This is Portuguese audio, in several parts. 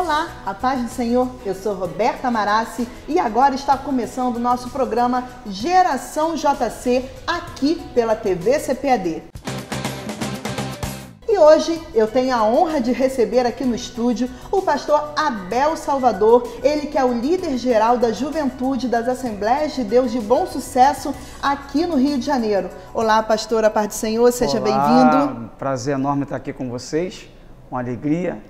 Olá, a paz do Senhor, eu sou Roberta Marassi e agora está começando o nosso programa Geração JC aqui pela TV CPAD. E hoje eu tenho a honra de receber aqui no estúdio o pastor Abel Salvador, ele que é o líder geral da juventude das Assembleias de Deus de Bom Sucesso aqui no Rio de Janeiro. Olá, pastor, a paz do Senhor, seja bem-vindo. Prazer enorme estar aqui com vocês, uma alegria.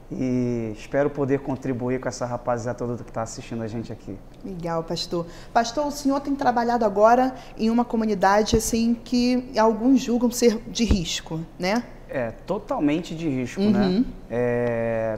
E espero poder contribuir com essa rapaziada toda que está assistindo a gente aqui. Legal, pastor. Pastor, o senhor tem trabalhado agora em uma comunidade assim que alguns julgam ser de risco, né? É, totalmente de risco, né?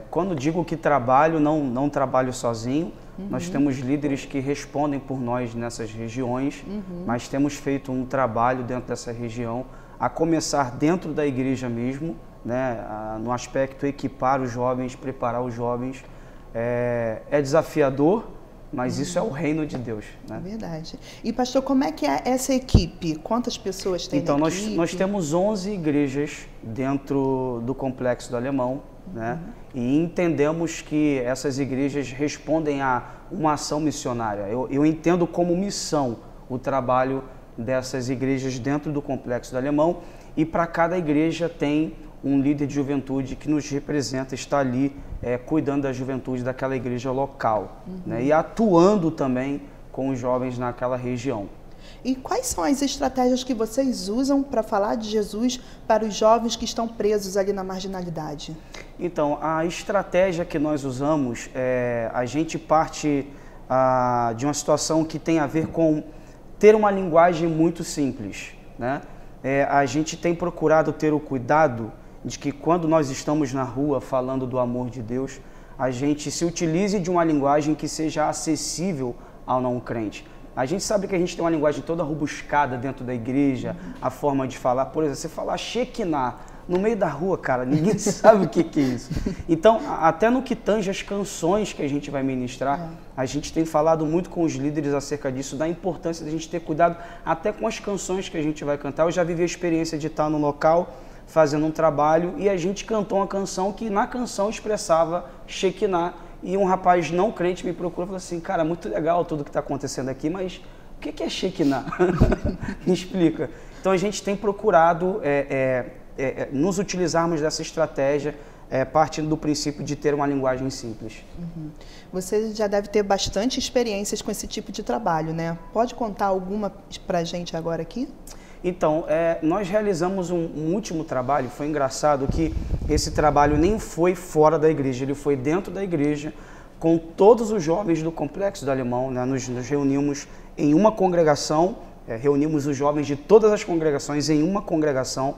Quando digo que trabalho, não trabalho sozinho. Nós temos líderes que respondem por nós nessas regiões, mas temos feito um trabalho dentro dessa região, a começar dentro da igreja mesmo, né, no aspecto equipar os jovens, preparar os jovens. É desafiador, mas isso é o reino de Deus, né? É verdade. E pastor, como é que é essa equipe? Quantas pessoas tem na equipe? Então, nós temos 11 igrejas dentro do Complexo do Alemão, né? E entendemos que essas igrejas respondem a uma ação missionária. Eu entendo como missão o trabalho dessas igrejas dentro do Complexo do Alemão, e para cada igreja tem um líder de juventude que nos representa, está ali cuidando da juventude daquela igreja local, né? E atuando também com os jovens naquela região. E quais são as estratégias que vocês usam para falar de Jesus para os jovens que estão presos ali na marginalidade? Então, a estratégia que nós usamos, a gente parte de uma situação que tem a ver com ter uma linguagem muito simples, né? A gente tem procurado ter o cuidado de que quando nós estamos na rua falando do amor de Deus, a gente se utilize de uma linguagem que seja acessível ao não crente. A gente sabe que a gente tem uma linguagem toda rebuscada dentro da igreja, a forma de falar. Por exemplo, você falar Shekinah no meio da rua, cara, ninguém sabe o que é isso. Então, até no que tange as canções que a gente vai ministrar, a gente tem falado muito com os líderes acerca disso, da importância de a gente ter cuidado até com as canções que a gente vai cantar. Eu já vivi a experiência de estar no local fazendo um trabalho e a gente cantou uma canção que na canção expressava Shekinah, e um rapaz não crente me procurou e falou assim: cara, muito legal tudo que está acontecendo aqui, mas o que é Shekinah? Me explica. Então a gente tem procurado nos utilizarmos dessa estratégia, partindo do princípio de ter uma linguagem simples. Você já deve ter bastante experiências com esse tipo de trabalho, né? Pode contar alguma para a gente agora aqui? Então, nós realizamos um último trabalho. Foi engraçado que esse trabalho nem foi fora da igreja, ele foi dentro da igreja, com todos os jovens do Complexo do Alemão, né? Nos reunimos em uma congregação, reunimos os jovens de todas as congregações em uma congregação,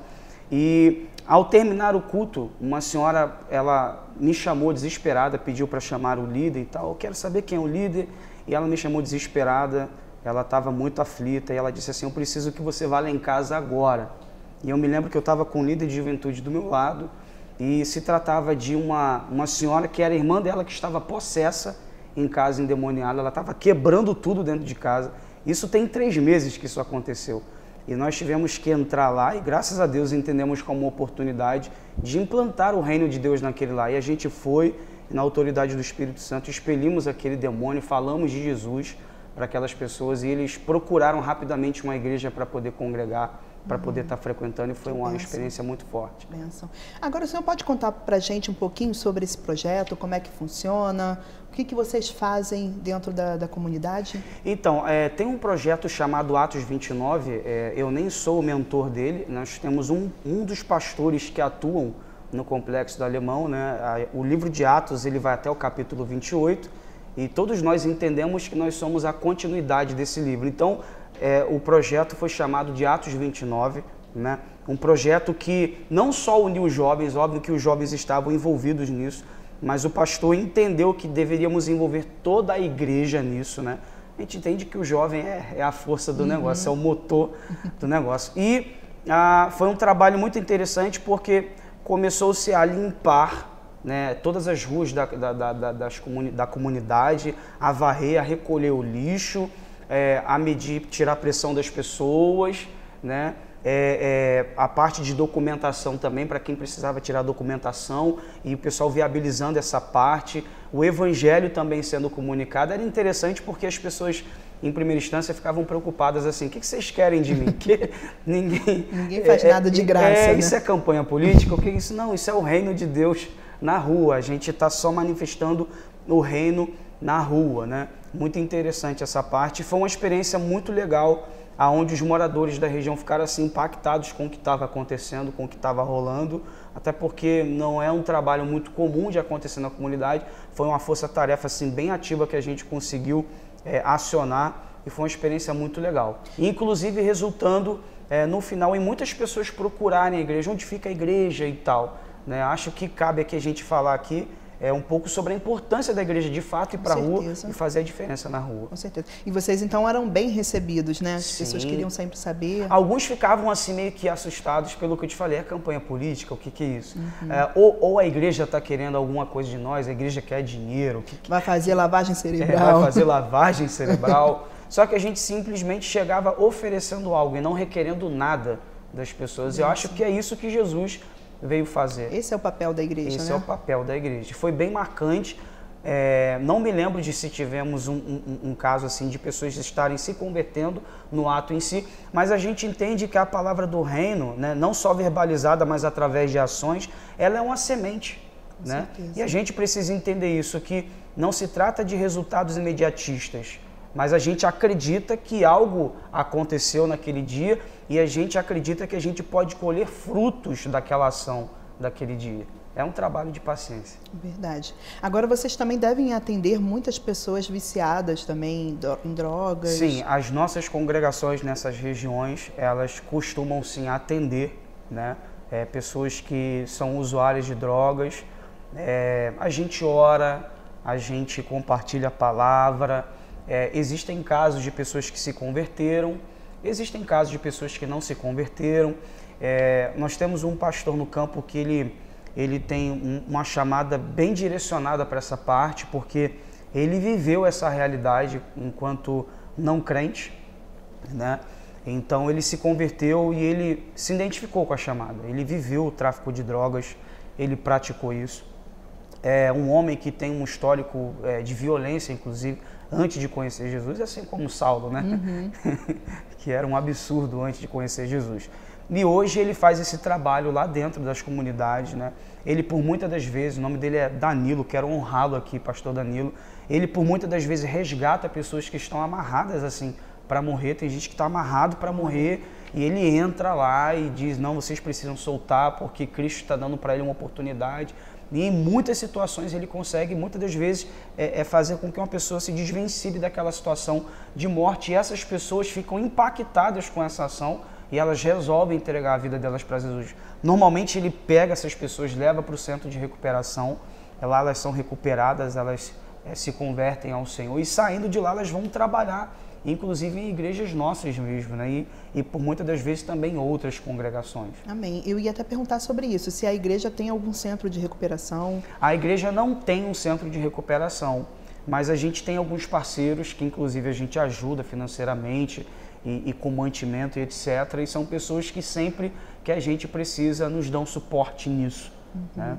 e ao terminar o culto, uma senhora, ela me chamou desesperada, pediu para chamar o líder e tal. Eu quero saber quem é o líder, e ela me chamou desesperada. Ela estava muito aflita e ela disse assim: eu preciso que você vá lá em casa agora. E eu me lembro que eu estava com o líder de juventude do meu lado e se tratava de uma senhora que era irmã dela, que estava possessa em casa, endemoniada. Ela estava quebrando tudo dentro de casa. Isso tem 3 meses que isso aconteceu. E nós tivemos que entrar lá e, graças a Deus, entendemos como uma oportunidade de implantar o reino de Deus naquele lá. E a gente foi, na autoridade do Espírito Santo, expelimos aquele demônio, falamos de Jesus para aquelas pessoas, e eles procuraram rapidamente uma igreja para poder congregar, para poder estar frequentando, e foi uma experiência muito forte. Benção. Agora, o senhor pode contar para a gente um pouquinho sobre esse projeto, como é que funciona, o que vocês fazem dentro da comunidade? Então, tem um projeto chamado Atos 29, eu nem sou o mentor dele, nós temos um dos pastores que atuam no Complexo do Alemão, né? O livro de Atos, ele vai até o capítulo 28, e todos nós entendemos que nós somos a continuidade desse livro. Então, o projeto foi chamado de Atos 29, né? Um projeto que não só uniu os jovens, óbvio que os jovens estavam envolvidos nisso, mas o pastor entendeu que deveríamos envolver toda a igreja nisso, né? A gente entende que o jovem é a força do negócio, é o motor do negócio. E foi um trabalho muito interessante porque começou-se a limpar, né, todas as ruas da comunidade, a varrer, a recolher o lixo, a medir, tirar a pressão das pessoas, né? a parte de documentação também, para quem precisava tirar documentação, e o pessoal viabilizando essa parte, o evangelho também sendo comunicado. Era interessante porque as pessoas, em primeira instância, ficavam preocupadas assim: o que vocês querem de mim? Que ninguém faz nada de graça, né? Isso é campanha política? O que é isso? Não, isso é o reino de Deus na rua. A gente está só manifestando o reino na rua, né? Muito interessante essa parte. Foi uma experiência muito legal, aonde os moradores da região ficaram assim impactados com o que estava acontecendo, com o que estava rolando, até porque não é um trabalho muito comum de acontecer na comunidade. Foi uma força-tarefa assim bem ativa que a gente conseguiu acionar, e foi uma experiência muito legal. Inclusive resultando no final em muitas pessoas procurarem a igreja, onde fica a igreja e tal, né? Acho que cabe aqui a gente falar aqui um pouco sobre a importância da igreja de fato ir para a rua e fazer a diferença na rua. Com certeza. E vocês então eram bem recebidos, né? As Sim. pessoas queriam sempre saber. Alguns ficavam assim meio que assustados pelo que eu te falei: a campanha política, o que é isso? Ou a igreja está querendo alguma coisa de nós, a igreja quer dinheiro. Vai fazer lavagem cerebral. Vai fazer lavagem cerebral. Só que a gente simplesmente chegava oferecendo algo e não requerendo nada das pessoas. Eu acho que é isso que Jesus veio fazer. Esse é o papel da igreja, Esse né? é o papel da igreja. Foi bem marcante. Não me lembro de se tivemos um caso assim de pessoas estarem se convertendo no ato em si, mas a gente entende que a palavra do reino, né, não só verbalizada, mas através de ações, ela é uma semente, né? E a gente precisa entender isso, que não se trata de resultados imediatistas, mas a gente acredita que algo aconteceu naquele dia e a gente acredita que a gente pode colher frutos daquela ação daquele dia. É um trabalho de paciência. Verdade. Agora vocês também devem atender muitas pessoas viciadas também em drogas. Sim, as nossas congregações nessas regiões, elas costumam sim atender, né, pessoas que são usuárias de drogas. A gente ora, a gente compartilha a palavra. Existem casos de pessoas que se converteram, existem casos de pessoas que não se converteram. Nós temos um pastor no campo que ele tem uma chamada bem direcionada para essa parte, porque ele viveu essa realidade enquanto não crente, né? Então ele se converteu e ele se identificou com a chamada. Ele viveu o tráfico de drogas, ele praticou isso. É um homem que tem um histórico de violência, inclusive, antes de conhecer Jesus, assim como Saulo, né? Que era um absurdo antes de conhecer Jesus. E hoje ele faz esse trabalho lá dentro das comunidades, né? Ele, por muitas das vezes, o nome dele é Danilo, quero honrá-lo aqui, pastor Danilo. Ele, por muitas das vezes, resgata pessoas que estão amarradas, assim, para morrer. Tem gente que está amarrado para morrer e ele entra lá e diz: não, vocês precisam soltar porque Cristo está dando para ele uma oportunidade. E em muitas situações ele consegue, muitas das vezes, fazer com que uma pessoa se desvencilhe daquela situação de morte. E essas pessoas ficam impactadas com essa ação e elas resolvem entregar a vida delas para Jesus. Normalmente ele pega essas pessoas, leva para o centro de recuperação, lá elas são recuperadas, elas se convertem ao Senhor e saindo de lá elas vão trabalhar, inclusive em igrejas nossas mesmo, né? E por muitas das vezes também outras congregações. Amém. Eu ia até perguntar sobre isso, se a igreja tem algum centro de recuperação. A igreja não tem um centro de recuperação, mas a gente tem alguns parceiros que inclusive a gente ajuda financeiramente e com mantimento e etc. E são pessoas que sempre que a gente precisa nos dão suporte nisso, né?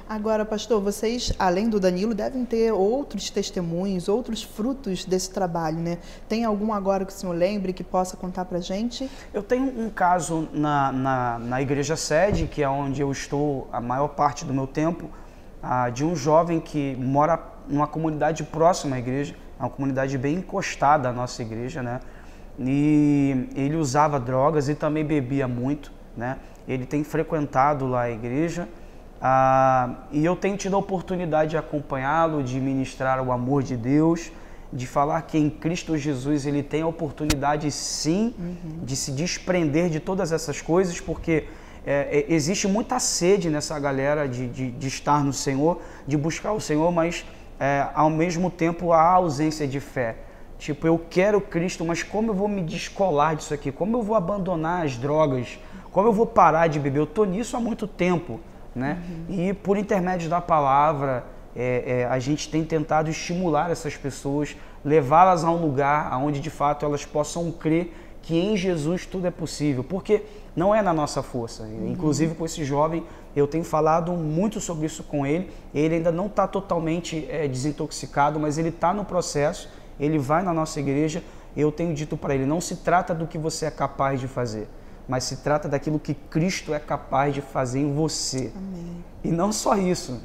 Agora, pastor, vocês, além do Danilo, devem ter outros testemunhos, outros frutos desse trabalho, né? Tem algum agora que o senhor lembre que possa contar pra gente? Eu tenho um caso na igreja sede, que é onde eu estou a maior parte do meu tempo, de um jovem que mora numa comunidade próxima à igreja, uma comunidade bem encostada à nossa igreja, né? E ele usava drogas e também bebia muito, né? Ele tem frequentado lá a igreja. E eu tenho tido a oportunidade de acompanhá-lo, de ministrar o amor de Deus, de falar que em Cristo Jesus ele tem a oportunidade sim de se desprender de todas essas coisas, porque existe muita sede nessa galera de estar no Senhor, de buscar o Senhor, mas ao mesmo tempo há ausência de fé. Tipo, eu quero Cristo, mas como eu vou me descolar disso aqui? Como eu vou abandonar as drogas? Como eu vou parar de beber? Eu estou nisso há muito tempo, né? E por intermédio da palavra, a gente tem tentado estimular essas pessoas, levá-las a um lugar onde de fato elas possam crer que em Jesus tudo é possível. Porque não é na nossa força. Inclusive com esse jovem, eu tenho falado muito sobre isso com ele. Ele ainda não está totalmente desintoxicado, mas ele está no processo, ele vai na nossa igreja. Eu tenho dito para ele, não se trata do que você é capaz de fazer, mas se trata daquilo que Cristo é capaz de fazer em você. Amém. E não só isso,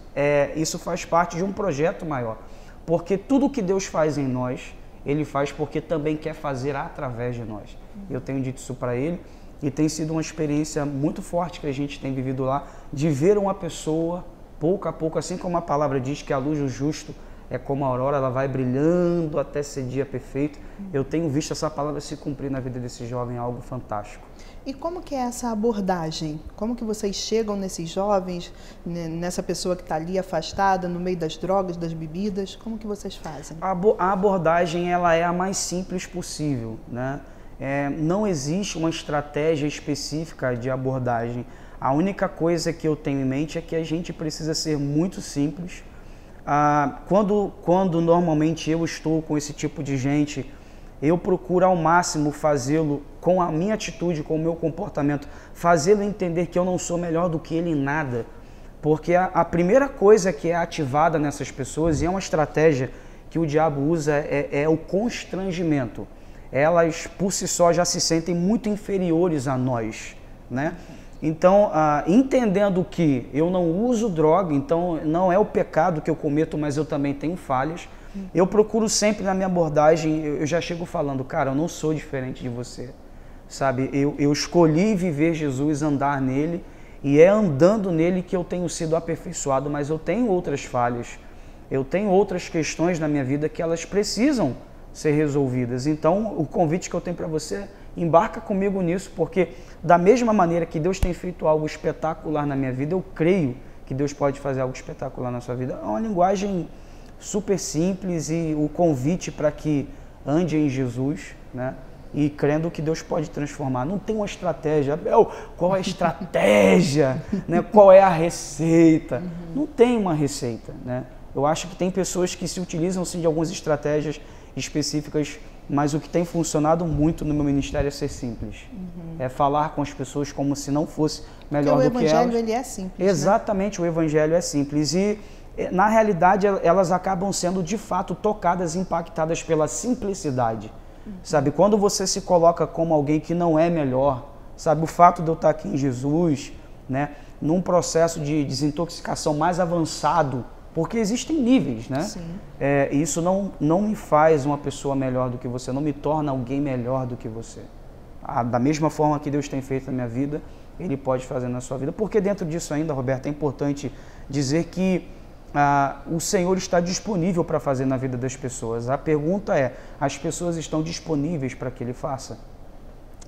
isso faz parte de um projeto maior, porque tudo que Deus faz em nós, Ele faz porque também quer fazer através de nós. Eu tenho dito isso para ele e tem sido uma experiência muito forte que a gente tem vivido lá, de ver uma pessoa, pouco a pouco, assim como a palavra diz que a luz do justo é como a aurora, ela vai brilhando até ser dia perfeito. Eu tenho visto essa palavra se cumprir na vida desse jovem, algo fantástico. E como que é essa abordagem? Como que vocês chegam nesses jovens, nessa pessoa que está ali afastada, no meio das drogas, das bebidas? Como que vocês fazem? A abordagem ela é a mais simples possível, né? Não existe uma estratégia específica de abordagem. A única coisa que eu tenho em mente é que a gente precisa ser muito simples. Quando normalmente eu estou com esse tipo de gente, eu procuro ao máximo fazê-lo com a minha atitude, com o meu comportamento, fazê-lo entender que eu não sou melhor do que ele em nada. Porque a primeira coisa que é ativada nessas pessoas, e é uma estratégia que o diabo usa, é o constrangimento. Elas, por si só, já se sentem muito inferiores a nós, né? Então, entendendo que eu não uso droga, então não é o pecado que eu cometo, mas eu também tenho falhas, eu procuro sempre na minha abordagem, eu já chego falando, cara, eu não sou diferente de você, sabe? Eu escolhi viver Jesus, andar nele, e é andando nele que eu tenho sido aperfeiçoado, mas eu tenho outras falhas, eu tenho outras questões na minha vida que elas precisam ser resolvidas. Então, o convite que eu tenho para você, embarca comigo nisso, porque da mesma maneira que Deus tem feito algo espetacular na minha vida, eu creio que Deus pode fazer algo espetacular na sua vida. É uma linguagem super simples e o convite para que ande em Jesus, né? E crendo que Deus pode transformar. Não tem uma estratégia. Abel, qual é a estratégia? Né? Qual é a receita? Não tem uma receita, né? Eu acho que tem pessoas que se utilizam sim de algumas estratégias específicas, mas o que tem funcionado muito no meu ministério é ser simples. É falar com as pessoas como se não fosse melhor do que elas. Porque o evangelho, ele é simples, exatamente, né? O evangelho é simples e, na realidade, elas acabam sendo, de fato, tocadas e impactadas pela simplicidade. Sabe, quando você se coloca como alguém que não é melhor, sabe, o fato de eu estar aqui em Jesus, né, num processo de desintoxicação mais avançado, porque existem níveis, né? Sim. Isso não me faz uma pessoa melhor do que você, não me torna alguém melhor do que você. Da mesma forma que Deus tem feito na minha vida, Ele pode fazer na sua vida. Porque dentro disso ainda, Roberto, é importante dizer que o Senhor está disponível para fazer na vida das pessoas. A pergunta é, as pessoas estão disponíveis para que Ele faça?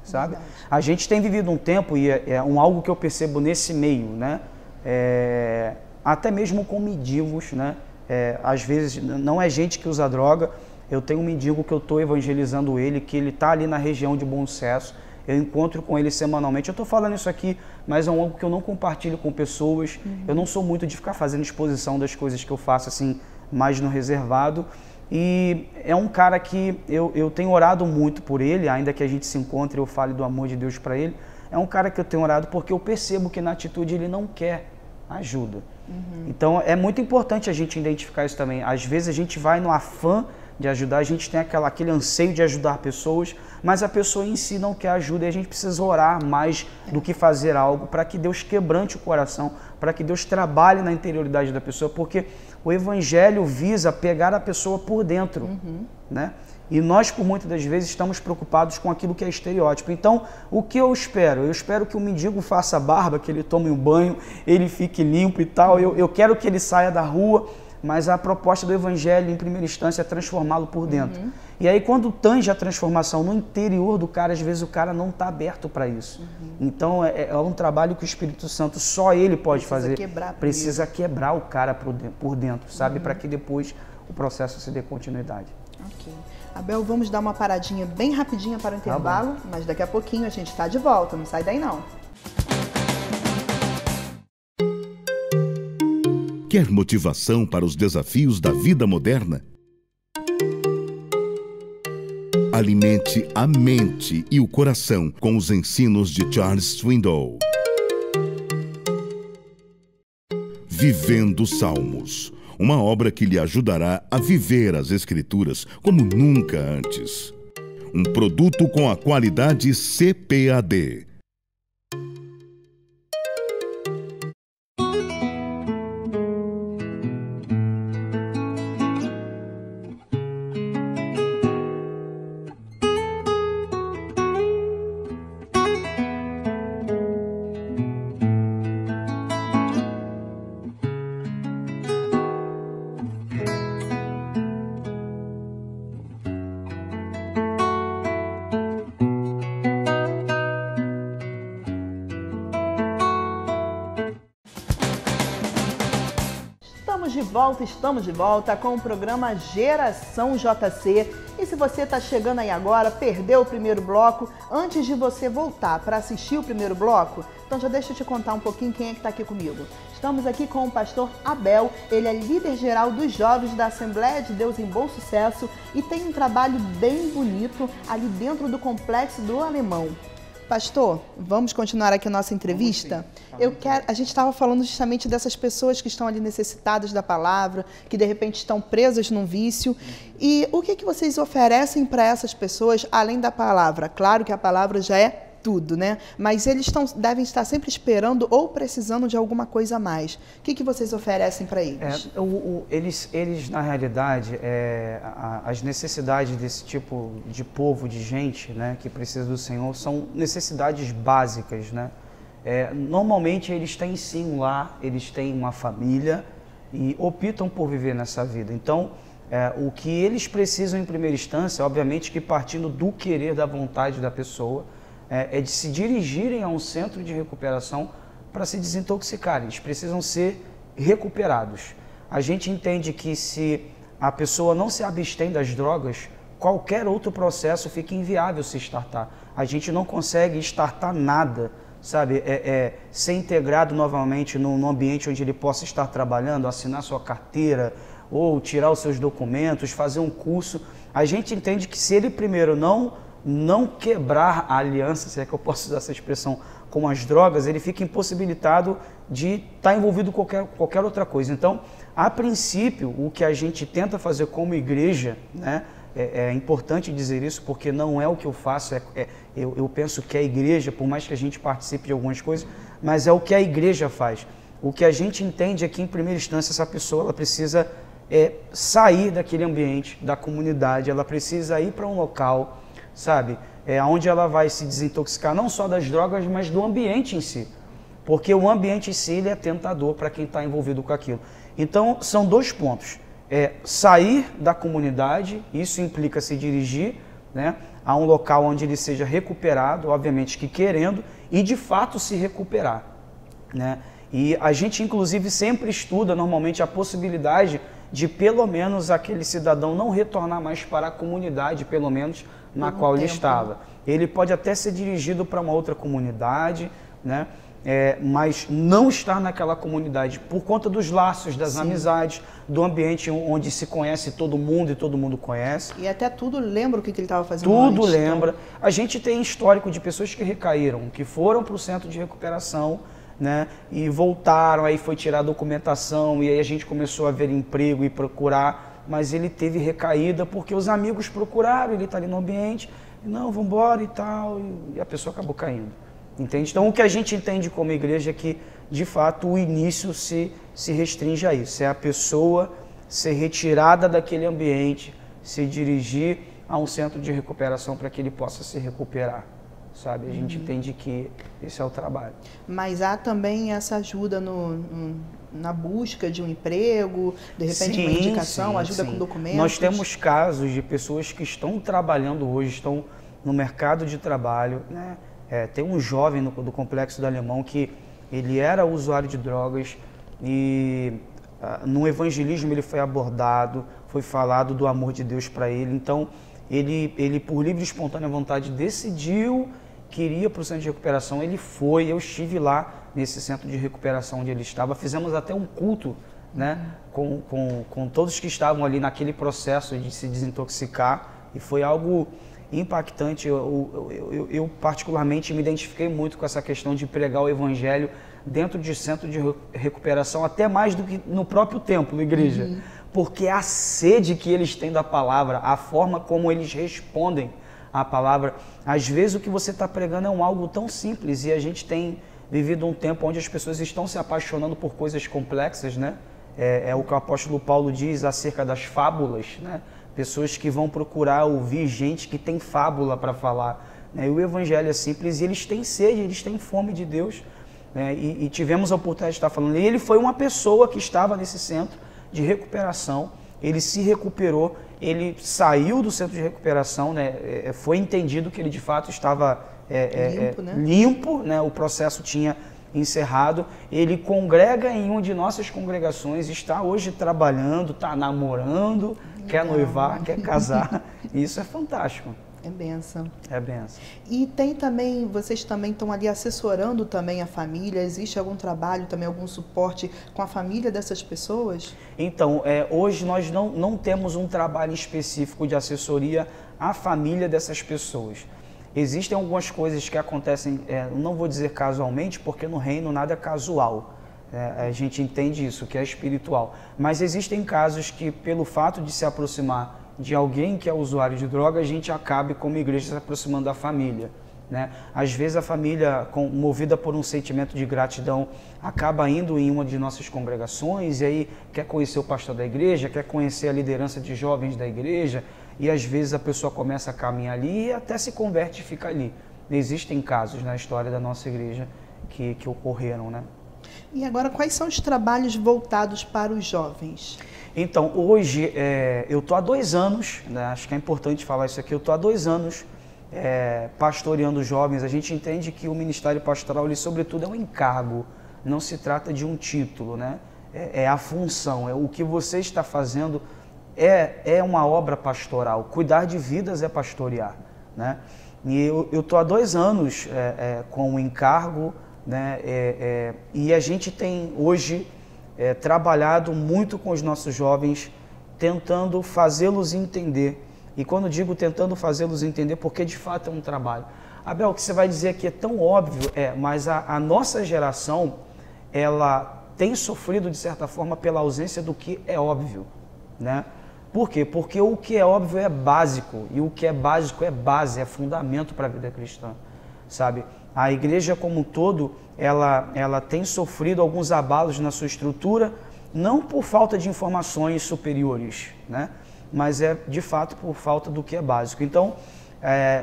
Sabe? Verdade. A gente tem vivido um tempo, e algo que eu percebo nesse meio, né? Até mesmo com mendigos, né? Às vezes não é gente que usa droga. Eu tenho um mendigo que eu estou evangelizando ele, que ele está ali na região de Bom Sucesso. Eu encontro com ele semanalmente. Eu estou falando isso aqui, mas é algo que eu não compartilho com pessoas. Eu não sou muito de ficar fazendo exposição das coisas que eu faço assim, mais no reservado. E é um cara que eu tenho orado muito por ele, ainda que a gente se encontre e eu fale do amor de Deus para ele. É um cara que eu tenho orado porque eu percebo que na atitude ele não quer ajuda. Então é muito importante a gente identificar isso também. Às vezes a gente vai no afã de ajudar, a gente tem aquele anseio de ajudar pessoas, mas a pessoa em si não quer ajuda e a gente precisa orar mais do que fazer algo para que Deus quebrante o coração, para que Deus trabalhe na interioridade da pessoa, porque o Evangelho visa pegar a pessoa por dentro, né? E nós, por muitas das vezes, estamos preocupados com aquilo que é estereótipo. Então, o que eu espero? Eu espero que o mendigo faça barba, que ele tome um banho, ele fique limpo e tal. Eu quero que ele saia da rua, mas a proposta do Evangelho, em primeira instância, é transformá-lo por dentro. E aí, quando tange a transformação no interior do cara, às vezes o cara não está aberto para isso. Então, é um trabalho que o Espírito Santo, só ele pode fazer. Precisa quebrar o cara por dentro, sabe? Para que depois o processo se dê continuidade. Ok. Abel, vamos dar uma paradinha bem rapidinha para o intervalo, mas daqui a pouquinho a gente está de volta, não sai daí não. Quer motivação para os desafios da vida moderna? Alimente a mente e o coração com os ensinos de Charles Swindoll. Vivendo Salmos, uma obra que lhe ajudará a viver as Escrituras como nunca antes. Um produto com a qualidade CPAD. Estamos de volta com o programa Geração JC. E se você está chegando aí agora, perdeu o primeiro bloco, antes de você voltar para assistir o primeiro bloco, então já deixa eu te contar um pouquinho quem é que está aqui comigo. Estamos aqui com o pastor Abel, ele é líder geral dos jovens da Assembleia de Deus em Bom Sucesso e tem um trabalho bem bonito ali dentro do Complexo do Alemão. Pastor, vamos continuar aqui a nossa entrevista? A gente estava falando justamente dessas pessoas que estão ali necessitadas da palavra, que de repente estão presas num vício. E o que vocês oferecem para essas pessoas, além da palavra? Claro que a palavra já é tudo, né? Mas eles devem estar sempre esperando ou precisando de alguma coisa a mais. O que vocês oferecem para eles? Eles, na realidade, as necessidades desse tipo de povo, de gente, né, que precisa do Senhor, são necessidades básicas, né? Normalmente eles têm sim um lar, eles têm uma família e optam por viver nessa vida. Então, o que eles precisam em primeira instância, obviamente que partindo do querer, da vontade da pessoa, é de se dirigirem a um centro de recuperação para se desintoxicarem. Eles precisam ser recuperados. A gente entende que se a pessoa não se abstém das drogas, qualquer outro processo fica inviável se startar. A gente não consegue startar nada, sabe? Ser integrado novamente num ambiente onde ele possa estar trabalhando, assinar sua carteira ou tirar os seus documentos, fazer um curso. A gente entende que se ele primeiro não quebrar a aliança, se é que eu posso usar essa expressão, com as drogas, ele fica impossibilitado de estar envolvido com qualquer outra coisa. Então, a princípio, o que a gente tenta fazer como igreja, né, é importante dizer isso, porque não é o que eu faço, eu penso que é a igreja, por mais que a gente participe de algumas coisas, mas é o que a igreja faz. O que a gente entende é que, em primeira instância, essa pessoa ela precisa sair daquele ambiente, da comunidade, ela precisa ir para um local, sabe, onde ela vai se desintoxicar não só das drogas, mas do ambiente em si, porque o ambiente em si ele é tentador para quem está envolvido com aquilo. Então, são dois pontos, sair da comunidade, isso implica se dirigir, né, a um local onde ele seja recuperado, obviamente que querendo, e de fato se recuperar, né? E a gente inclusive sempre estuda normalmente a possibilidade de pelo menos aquele cidadão não retornar mais para a comunidade, pelo menos na qual ele estava. Ele pode até ser dirigido para uma outra comunidade, né? Mas não estar naquela comunidade por conta dos laços, das amizades, do ambiente onde se conhece todo mundo e todo mundo conhece. E até tudo lembra o que ele estava fazendo Tudo antes, lembra. Então... A gente tem histórico de pessoas que recaíram, que foram para o centro de recuperação, né, e voltaram, aí foi tirar a documentação, e aí a gente começou a ver emprego e procurar, mas ele teve recaída porque os amigos procuraram, ele está ali no ambiente, não, vamos embora e tal, e a pessoa acabou caindo. Entende? Então, o que a gente entende como igreja é que, de fato, o início se restringe a isso. É a pessoa ser retirada daquele ambiente, se dirigir a um centro de recuperação para que ele possa se recuperar, sabe? A gente entende que esse é o trabalho. Mas há também essa ajuda na busca de um emprego, de repente uma indicação, ajuda com documentos? Nós temos casos de pessoas que estão trabalhando hoje, estão no mercado de trabalho, né? Tem um jovem do Complexo do Alemão que ele era usuário de drogas e no evangelismo ele foi abordado, foi falado do amor de Deus para ele. Então, ele por livre e espontânea vontade decidiu que iria para o centro de recuperação. Ele foi, eu estive lá nesse centro de recuperação onde ele estava. Fizemos até um culto, né, com todos que estavam ali naquele processo de se desintoxicar. E foi algo impactante. Eu particularmente me identifiquei muito com essa questão de pregar o evangelho dentro de centro de recuperação, até mais do que no próprio templo, igreja. Porque a sede que eles têm da palavra, a forma como eles respondem à palavra, às vezes o que você está pregando é algo tão simples, e a gente tem vivido um tempo onde as pessoas estão se apaixonando por coisas complexas, né? É o que o apóstolo Paulo diz acerca das fábulas, né? Pessoas que vão procurar ouvir gente que tem fábula para falar, né? E o evangelho é simples, e eles têm sede, eles têm fome de Deus, né? E tivemos a oportunidade de estar falando. E ele foi uma pessoa que estava nesse centro de recuperação, ele se recuperou, ele saiu do centro de recuperação, né? Foi entendido que ele de fato estava limpo, né? O processo tinha encerrado. Ele congrega em uma de nossas congregações, está hoje trabalhando, está namorando, quer noivar, quer casar. Isso é fantástico. É bênção. É bênção. E tem também, vocês também estão ali assessorando também a família? Existe algum trabalho também, algum suporte com a família dessas pessoas? Então, hoje nós não temos um trabalho específico de assessoria à família dessas pessoas. Existem algumas coisas que acontecem, não vou dizer casualmente, porque no reino nada é casual. A gente entende isso, que é espiritual. Mas existem casos que, pelo fato de se aproximar de alguém que é usuário de droga, a gente acaba, como igreja, se aproximando da família, né? Às vezes a família, movida por um sentimento de gratidão, acaba indo em uma de nossas congregações e aí quer conhecer o pastor da igreja, quer conhecer a liderança de jovens da igreja, e às vezes a pessoa começa a caminhar ali e até se converte e fica ali. Existem casos na história da nossa igreja que ocorreram, né? E agora, quais são os trabalhos voltados para os jovens? Então, hoje, eu estou há 2 anos, né, acho que é importante falar isso aqui, eu estou há 2 anos pastoreando jovens. A gente entende que o ministério pastoral, ele, sobretudo, é um encargo, não se trata de um título, né? É a função, o que você está fazendo é uma obra pastoral. Cuidar de vidas é pastorear, né? E eu estou há 2 anos com o encargo, né? E a gente tem hoje trabalhado muito com os nossos jovens, tentando fazê-los entender. E quando digo tentando fazê-los entender, porque de fato é um trabalho. Abel, o que você vai dizer aqui é tão óbvio, mas a nossa geração, ela tem sofrido de certa forma pela ausência do que é óbvio, né? Por quê? Porque o que é óbvio é básico, e o que é básico é base, é fundamento para a vida cristã, sabe? A igreja como um todo, ela tem sofrido alguns abalos na sua estrutura, não por falta de informações superiores, né? Mas de fato por falta do que é básico. Então,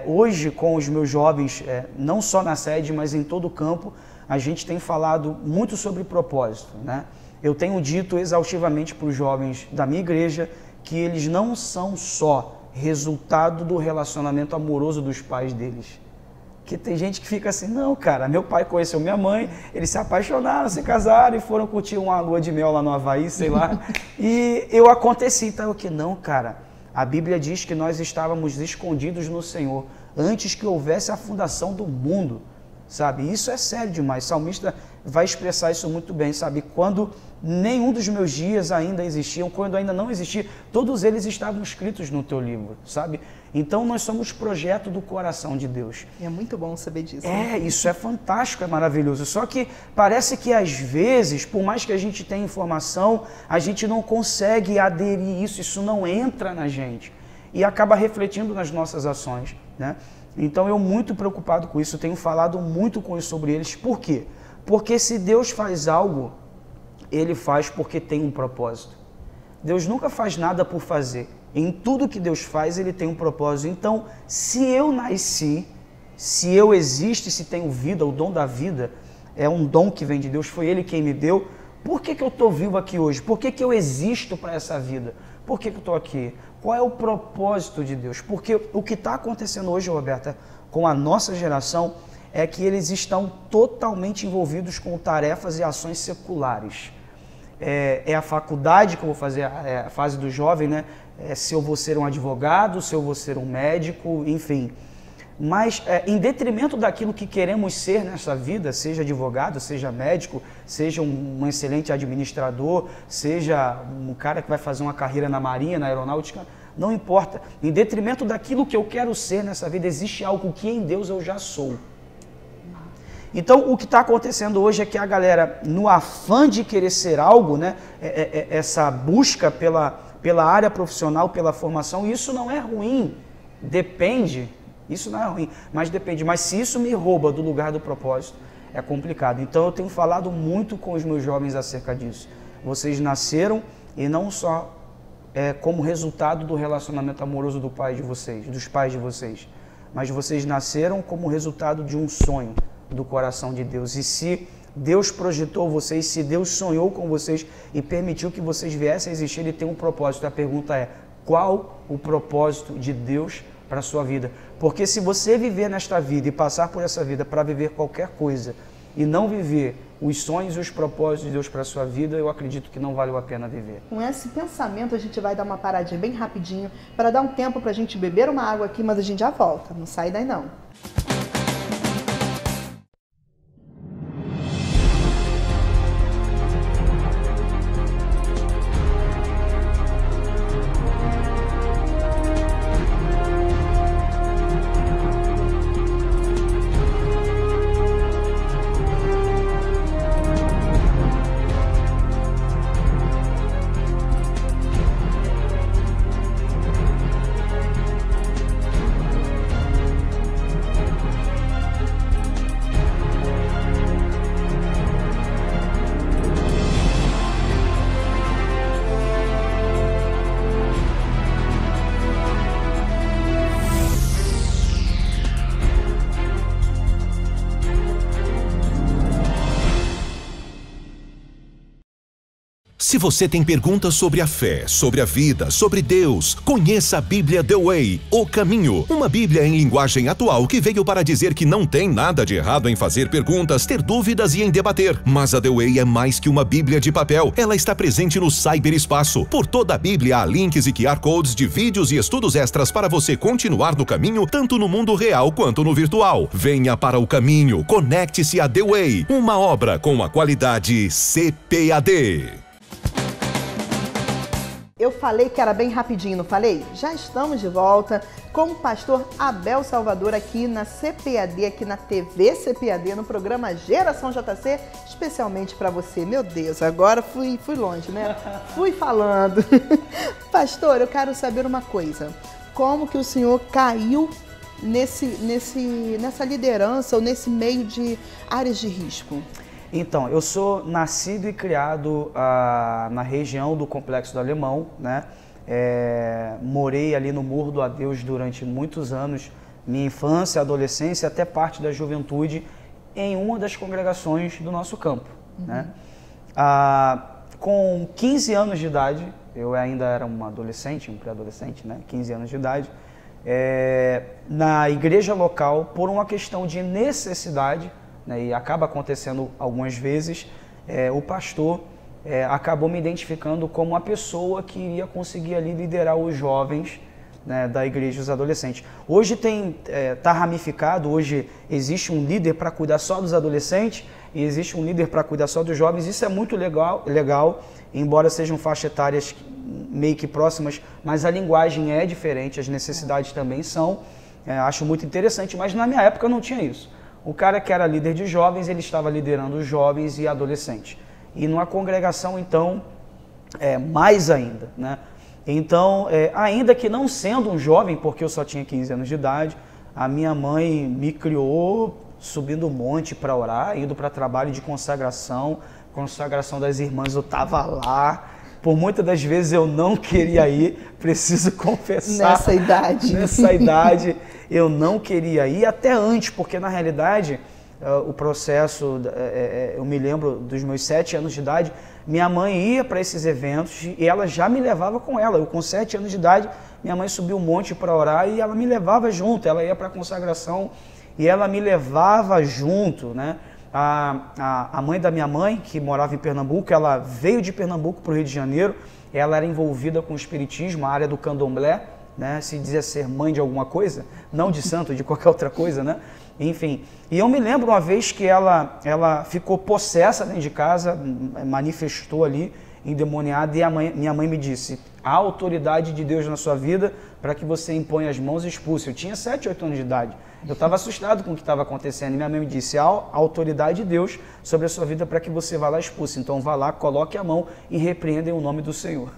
hoje com os meus jovens, não só na sede, mas em todo o campo, a gente tem falado muito sobre propósito, né? Eu tenho dito exaustivamente para os jovens da minha igreja que eles não são só resultado do relacionamento amoroso dos pais deles. Que tem gente que fica assim, não, cara, meu pai conheceu minha mãe, eles se apaixonaram, se casaram e foram curtir uma lua de mel lá no Havaí, sei lá. E eu aconteci, então, que não, cara. A Bíblia diz que nós estávamos escondidos no Senhor antes que houvesse a fundação do mundo, sabe? Isso é sério demais. O salmista vai expressar isso muito bem, sabe? Quando nenhum dos meus dias ainda existiam, quando ainda não existia, todos eles estavam escritos no teu livro, sabe? Então nós somos projeto do coração de Deus. E é muito bom saber disso. Isso é fantástico, é maravilhoso. Só que parece que às vezes, por mais que a gente tenha informação, a gente não consegue aderir isso não entra na gente e acaba refletindo nas nossas ações, né? Então eu muito preocupado com isso, tenho falado muito sobre eles. Por quê? Porque se Deus faz algo, Ele faz porque tem um propósito. Deus nunca faz nada por fazer. Em tudo que Deus faz, Ele tem um propósito. Então, se eu nasci, se eu existo, se tenho vida, o dom da vida é um dom que vem de Deus, foi Ele quem me deu. Por que eu estou vivo aqui hoje? Por que eu existo para essa vida? Por que eu estou aqui? Qual é o propósito de Deus? Porque o que está acontecendo hoje, Roberta, com a nossa geração, é que eles estão totalmente envolvidos com tarefas e ações seculares. É a faculdade que eu vou fazer, a fase do jovem, né? Se eu vou ser um advogado, se eu vou ser um médico, enfim. Mas em detrimento daquilo que queremos ser nessa vida, seja advogado, seja médico, seja um excelente administrador, seja um cara que vai fazer uma carreira na marinha, na aeronáutica, não importa. Em detrimento daquilo que eu quero ser nessa vida, existe algo que em Deus eu já sou. Então, o que está acontecendo hoje é que a galera, no afã de querer ser algo, né, essa busca pela área profissional, pela formação, isso não é ruim, depende, isso não é ruim, mas depende. Mas se isso me rouba do lugar do propósito, é complicado. Então, eu tenho falado muito com os meus jovens acerca disso. Vocês nasceram e não só como resultado do relacionamento amoroso do pai de vocês, dos pais de vocês, mas vocês nasceram como resultado de um sonho do coração de Deus. E se Deus projetou vocês, se Deus sonhou com vocês e permitiu que vocês viessem a existir, Ele tem um propósito. A pergunta é, qual o propósito de Deus para a sua vida? Porque se você viver nesta vida e passar por essa vida para viver qualquer coisa e não viver os sonhos e os propósitos de Deus para a sua vida, eu acredito que não valeu a pena viver. Com esse pensamento, a gente vai dar uma paradinha bem rapidinho para dar um tempo para a gente beber uma água aqui, mas a gente já volta. Não sai daí não. Se você tem perguntas sobre a fé, sobre a vida, sobre Deus, conheça a Bíblia The Way, O Caminho. Uma Bíblia em linguagem atual que veio para dizer que não tem nada de errado em fazer perguntas, ter dúvidas e em debater. Mas a The Way é mais que uma Bíblia de papel. Ela está presente no cyberespaço. Por toda a Bíblia há links e QR Codes de vídeos e estudos extras para você continuar no caminho, tanto no mundo real quanto no virtual. Venha para o caminho, conecte-se a The Way, uma obra com a qualidade CPAD. Eu falei que era bem rapidinho, não falei? Já estamos de volta com o pastor Abel Salvador aqui na CPAD, aqui na TV CPAD, no programa Geração JC, especialmente para você. Meu Deus, agora fui longe, né? Fui falando. Pastor, eu quero saber uma coisa. Como que o senhor caiu nessa liderança ou nesse meio de áreas de risco? Então, eu sou nascido e criado na região do Complexo do Alemão, né? Morei ali no Morro do Adeus durante muitos anos, minha infância, adolescência, até parte da juventude, em uma das congregações do nosso campo, né? Com 15 anos de idade, eu ainda era um adolescente, um pré-adolescente, né? 15 anos de idade, na igreja local, por uma questão de necessidade, e acaba acontecendo algumas vezes, o pastor acabou me identificando como a pessoa que iria conseguir ali liderar os jovens, né, da igreja e os adolescentes. Hoje tá ramificado, hoje existe um líder para cuidar só dos adolescentes e existe um líder para cuidar só dos jovens. Isso é muito legal, embora sejam faixas etárias meio que próximas, mas a linguagem é diferente, as necessidades também são. Acho muito interessante, mas na minha época não tinha isso. O cara que era líder de jovens, ele estava liderando os jovens e adolescentes. E numa congregação, então, mais ainda, né? Então, ainda que não sendo um jovem, porque eu só tinha 15 anos de idade, a minha mãe me criou subindo um monte para orar, indo para trabalho de consagração das irmãs, eu estava lá. Por muitas das vezes eu não queria ir, preciso confessar. Nessa idade eu não queria ir, até antes, porque na realidade o processo, eu me lembro dos meus 7 anos de idade, minha mãe ia para esses eventos e ela já me levava com ela. Eu com 7 anos de idade, minha mãe subiu um monte para orar e ela me levava junto, ela ia para a consagração e ela me levava junto, né? A mãe da minha mãe, que morava em Pernambuco, ela veio de Pernambuco para o Rio de Janeiro, ela era envolvida com o espiritismo, a área do candomblé, né? Se dizia ser mãe de alguma coisa, não de santo, de qualquer outra coisa, né? Enfim, e eu me lembro uma vez que ela ficou possessa dentro de casa, manifestou ali, endemoniada, e minha mãe me disse, há autoridade de Deus na sua vida para que você imponha as mãos e expulse. Eu tinha 7, 8 anos de idade. Eu estava assustado com o que estava acontecendo. E minha mãe me disse, há a autoridade de Deus sobre a sua vida para que você vá lá e expulse. Então vá lá, coloque a mão e repreenda em o nome do Senhor.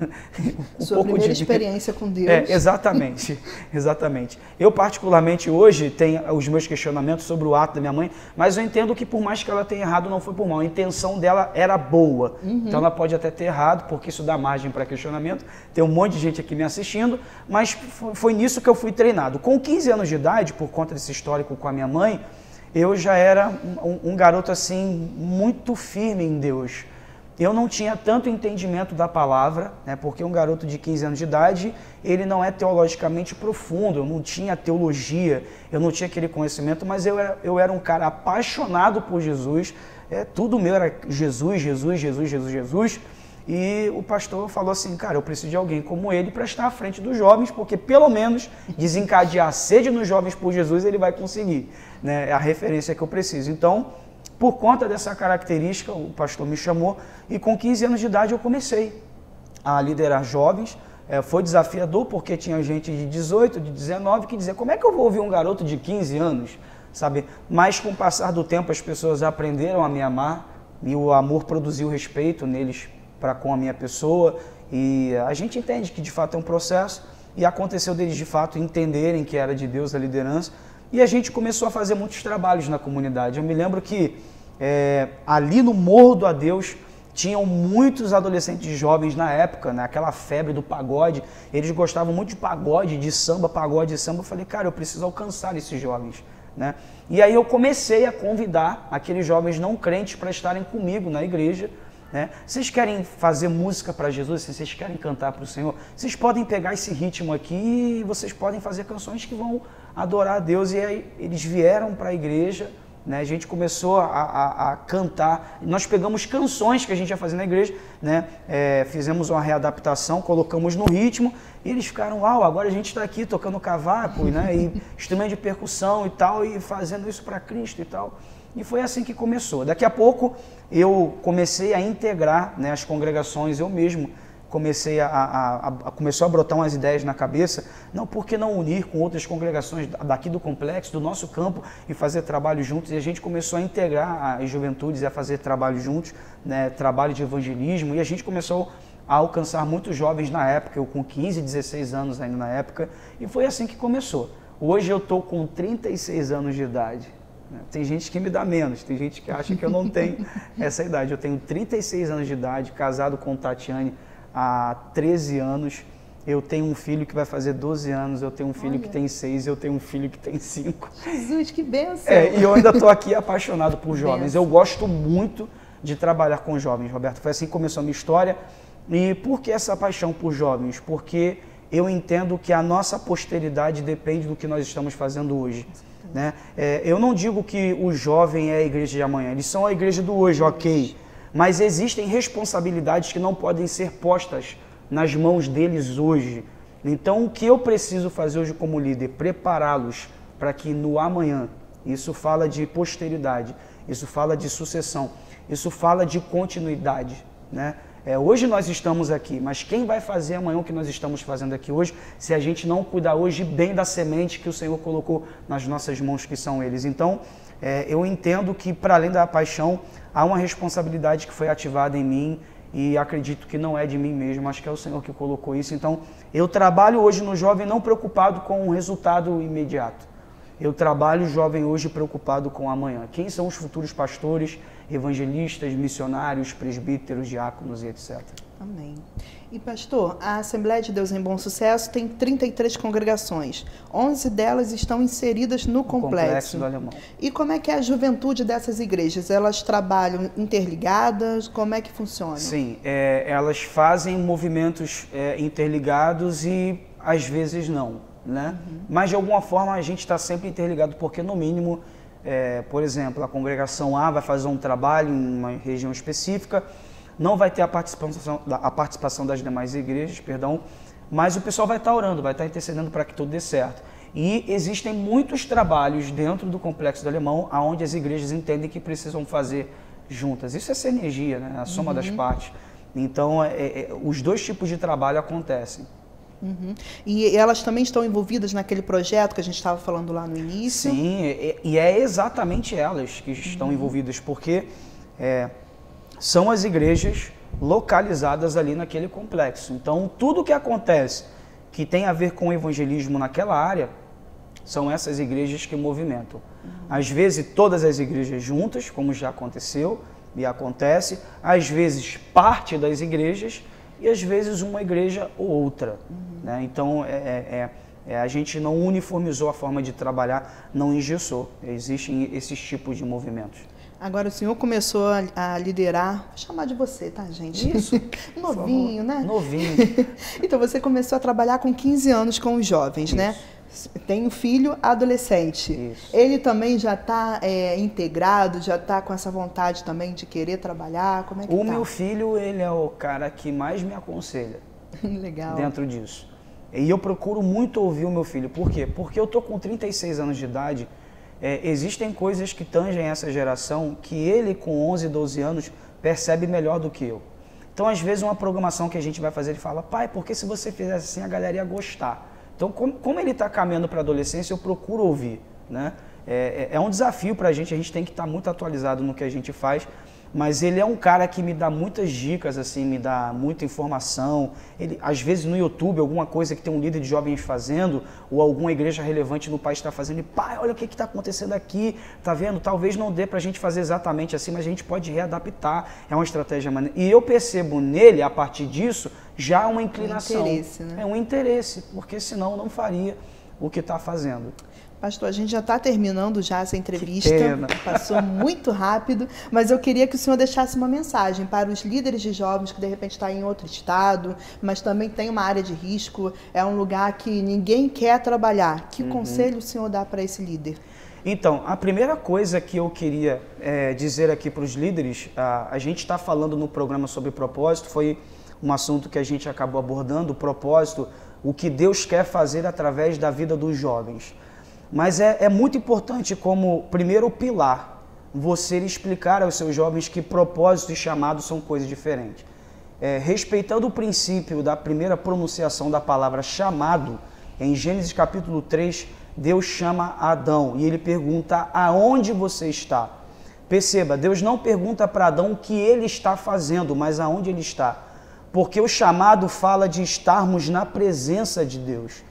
Sua primeira experiência com Deus. Exatamente, exatamente. Eu particularmente hoje tenho os meus questionamentos sobre o ato da minha mãe, mas eu entendo que por mais que ela tenha errado, não foi por mal. A intenção dela era boa. Então ela pode até ter errado, porque isso dá margem para questionamento. Tem um monte de gente aqui me assistindo, mas foi nisso que eu fui treinado. Com 15 anos de idade, por conta desse histórico com a minha mãe, eu já era um garoto assim muito firme em Deus. Eu não tinha tanto entendimento da palavra, né, porque um garoto de 15 anos de idade, ele não é teologicamente profundo, eu não tinha teologia, eu não tinha aquele conhecimento, mas eu era um cara apaixonado por Jesus, tudo meu era Jesus, Jesus, Jesus, Jesus, Jesus. E o pastor falou assim, cara, eu preciso de alguém como ele para estar à frente dos jovens, porque pelo menos desencadear a sede nos jovens por Jesus ele vai conseguir, né? É a referência que eu preciso. Então, por conta dessa característica, o pastor me chamou e com 15 anos de idade eu comecei a liderar jovens. Foi desafiador porque tinha gente de 18, de 19 que dizia, como é que eu vou ouvir um garoto de 15 anos, sabe? Mas com o passar do tempo as pessoas aprenderam a me amar e o amor produziu respeito neles para com a minha pessoa, e a gente entende que de fato é um processo, e aconteceu deles de fato entenderem que era de Deus a liderança, e a gente começou a fazer muitos trabalhos na comunidade. Eu me lembro que ali no Morro do Adeus tinham muitos adolescentes jovens na época, né, aquela febre do pagode, eles gostavam muito de pagode, de samba, pagode e samba. Eu falei, cara, eu preciso alcançar esses jovens, né? E aí eu comecei a convidar aqueles jovens não crentes para estarem comigo na igreja, né? Vocês querem fazer música para Jesus, vocês querem cantar para o Senhor, vocês podem pegar esse ritmo aqui e vocês podem fazer canções que vão adorar a Deus. E aí eles vieram para a igreja, né? A gente começou a cantar, nós pegamos canções que a gente ia fazer na igreja, né? Fizemos uma readaptação, colocamos no ritmo e eles ficaram, uau, agora a gente está aqui tocando cavaco, né? E instrumento de percussão e tal, e fazendo isso para Cristo e tal. E foi assim que começou. Daqui a pouco eu comecei a integrar, né, as congregações, eu mesmo comecei começou a brotar umas ideias na cabeça, não, por que não unir com outras congregações daqui do complexo, do nosso campo, e fazer trabalho juntos? E a gente começou a integrar as juventudes e a fazer trabalho juntos, né, trabalho de evangelismo, e a gente começou a alcançar muitos jovens na época, eu com 15, 16 anos ainda na época, e foi assim que começou. Hoje eu estou com 36 anos de idade. Tem gente que me dá menos, tem gente que acha que eu não tenho essa idade. Eu tenho 36 anos de idade, casado com Tatiane há 13 anos. Eu tenho um filho que vai fazer 12 anos, eu tenho um filho que tem 6, eu tenho um filho que tem 5. Jesus, que bênção! E eu ainda estou aqui apaixonado por jovens. Eu gosto muito de trabalhar com jovens, Roberto. Foi assim que começou a minha história. E por que essa paixão por jovens? Porque eu entendo que a nossa posteridade depende do que nós estamos fazendo hoje. Né? Eu não digo que o jovem é a igreja de amanhã, eles são a igreja do hoje, ok, mas existem responsabilidades que não podem ser postas nas mãos deles hoje. Então o que eu preciso fazer hoje como líder? Prepará-los para que no amanhã, isso fala de posteridade, isso fala de sucessão, isso fala de continuidade, né? Hoje nós estamos aqui, mas quem vai fazer amanhã o que nós estamos fazendo aqui hoje, se a gente não cuidar hoje bem da semente que o Senhor colocou nas nossas mãos, que são eles? Então, eu entendo que, para além da paixão, há uma responsabilidade que foi ativada em mim e acredito que não é de mim mesmo, acho que é o Senhor que colocou isso. Então, eu trabalho hoje no jovem não preocupado com o resultado imediato. Eu trabalho jovem hoje preocupado com amanhã. Quem são os futuros pastores, evangelistas, missionários, presbíteros, diáconos e etc. Amém. E pastor, a Assembleia de Deus em Bom Sucesso tem 33 congregações. 11 delas estão inseridas no complexo do Alemão. E como é que é a juventude dessas igrejas? Elas trabalham interligadas? Como é que funciona? Sim, elas fazem movimentos interligados e às vezes não. Né? Mas de alguma forma a gente está sempre interligado, porque no mínimo, por exemplo, a congregação A vai fazer um trabalho em uma região específica, não vai ter a participação das demais igrejas, mas o pessoal vai estar orando, vai estar intercedendo para que tudo dê certo. E existem muitos trabalhos dentro do Complexo do Alemão, onde as igrejas entendem que precisam fazer juntas. Isso é sinergia, né? A soma das partes. Então, os dois tipos de trabalho acontecem. Uhum. E elas também estão envolvidas naquele projeto que a gente estava falando lá no início? Sim, e é exatamente elas que estão envolvidas, porque são as igrejas localizadas ali naquele complexo. Então, tudo que acontece que tem a ver com o evangelismo naquela área, são essas igrejas que movimentam. Às vezes, todas as igrejas juntas, como já aconteceu e acontece, às vezes parte das igrejas e às vezes uma igreja ou outra. Né? Então, a gente não uniformizou a forma de trabalhar, não engessou. Existem esses tipos de movimentos. Agora o senhor começou a liderar, vou chamar de você, tá, gente? Isso. Novinho, né? Novinho. Então você começou a trabalhar com 15 anos com os jovens, né? Tem um filho adolescente. Isso. Ele também já está integrado, já está com essa vontade também de querer trabalhar? Como é que O meu filho, ele é o cara que mais me aconselha. Legal. Dentro disso. E eu procuro muito ouvir o meu filho. Por quê? Porque eu tô com 36 anos de idade. Existem coisas que tangem essa geração que ele, com 11, 12 anos, percebe melhor do que eu. Então, às vezes, uma programação que a gente vai fazer, ele fala, pai, porque se você fizesse assim, a galera ia gostar. Então, como ele está caminhando para a adolescência, eu procuro ouvir. Né? É um desafio para a gente tem que estar muito atualizado no que a gente faz, mas ele é um cara que me dá muitas dicas, assim, me dá muita informação. Ele, às vezes no YouTube, alguma coisa que tem um líder de jovens fazendo, ou alguma igreja relevante no país está fazendo, e pai, olha o que está acontecendo aqui, tá vendo? Talvez não dê para a gente fazer exatamente assim, mas a gente pode readaptar, é uma estratégia maneira. E eu percebo nele, a partir disso, já uma inclinação. Um interesse, né? É um interesse, porque senão não faria o que está fazendo. Pastor, a gente já está terminando já essa entrevista, pena. Passou muito rápido, mas eu queria que o senhor deixasse uma mensagem para os líderes de jovens que de repente estão em outro estado, mas também tem uma área de risco, é um lugar que ninguém quer trabalhar. Que conselho o senhor dá para esse líder? Então, a primeira coisa que eu queria dizer aqui para os líderes, a gente está falando no programa sobre propósito, foi um assunto que a gente acabou abordando, o propósito, o que Deus quer fazer através da vida dos jovens. Mas é muito importante como primeiro pilar, você explicar aos seus jovens que propósito e chamado são coisas diferentes. Respeitando o princípio da primeira pronunciação da palavra chamado, em Gênesis capítulo 3, Deus chama Adão e ele pergunta aonde você está. Perceba, Deus não pergunta para Adão o que ele está fazendo, mas aonde ele está. Porque o chamado fala de estarmos na presença de Deus.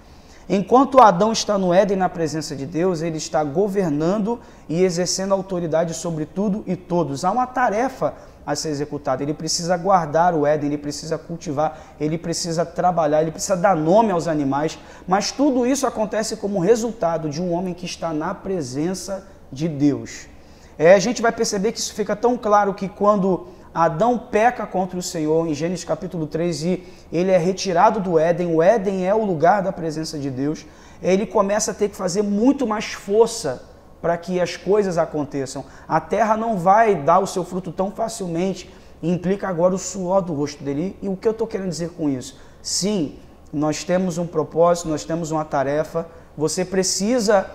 Enquanto Adão está no Éden na presença de Deus, ele está governando e exercendo autoridade sobre tudo e todos. Há uma tarefa a ser executada. Ele precisa guardar o Éden, ele precisa cultivar, ele precisa trabalhar, ele precisa dar nome aos animais. Mas tudo isso acontece como resultado de um homem que está na presença de Deus. A gente vai perceber que isso fica tão claro que quando Adão peca contra o Senhor, em Gênesis capítulo 3, e ele é retirado do Éden, o Éden é o lugar da presença de Deus, ele começa a ter que fazer muito mais força para que as coisas aconteçam. A terra não vai dar o seu fruto tão facilmente, implica agora o suor do rosto dele. E o que eu estou querendo dizer com isso? Sim, nós temos um propósito, nós temos uma tarefa, você precisa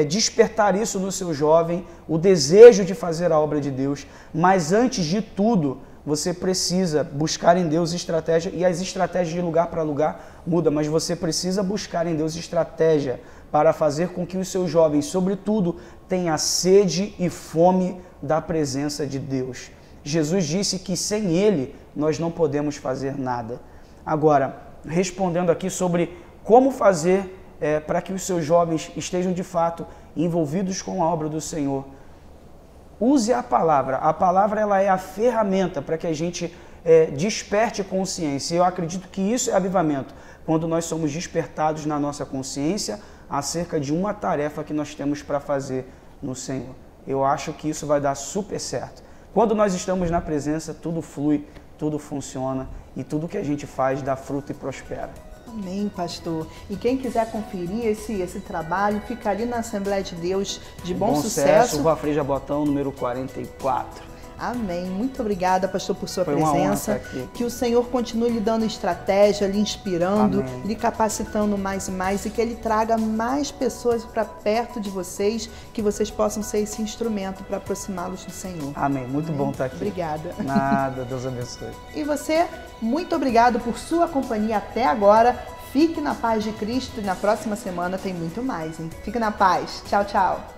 despertar isso no seu jovem, o desejo de fazer a obra de Deus, mas antes de tudo, você precisa buscar em Deus estratégia, e as estratégias de lugar para lugar mudam, mas você precisa buscar em Deus estratégia para fazer com que os seus jovens, sobretudo, tenham sede e fome da presença de Deus. Jesus disse que sem Ele nós não podemos fazer nada. Agora, respondendo aqui sobre como fazer para que os seus jovens estejam de fato envolvidos com a obra do Senhor. Use a palavra. A palavra ela é a ferramenta para que a gente desperte consciência. Eu acredito que isso é avivamento, quando nós somos despertados na nossa consciência acerca de uma tarefa que nós temos para fazer no Senhor. Eu acho que isso vai dar super certo. Quando nós estamos na presença, tudo flui, tudo funciona e tudo que a gente faz dá fruto e prospera. Amém, pastor. E quem quiser conferir esse trabalho, fica ali na Assembleia de Deus de Bom Sucesso. Rua Frei Jabotão, número 44. Amém. Muito obrigada, pastor, por sua Foi uma honra presença. estar aqui. Que o Senhor continue lhe dando estratégia, lhe inspirando, Amém. lhe capacitando mais e mais, e que Ele traga mais pessoas para perto de vocês, que vocês possam ser esse instrumento para aproximá-los do Senhor. Amém. Muito bom estar aqui. Obrigada. Nada, Deus abençoe. E você, muito obrigado por sua companhia até agora. Fique na paz de Cristo e na próxima semana tem muito mais, hein? Fique na paz. Tchau, tchau.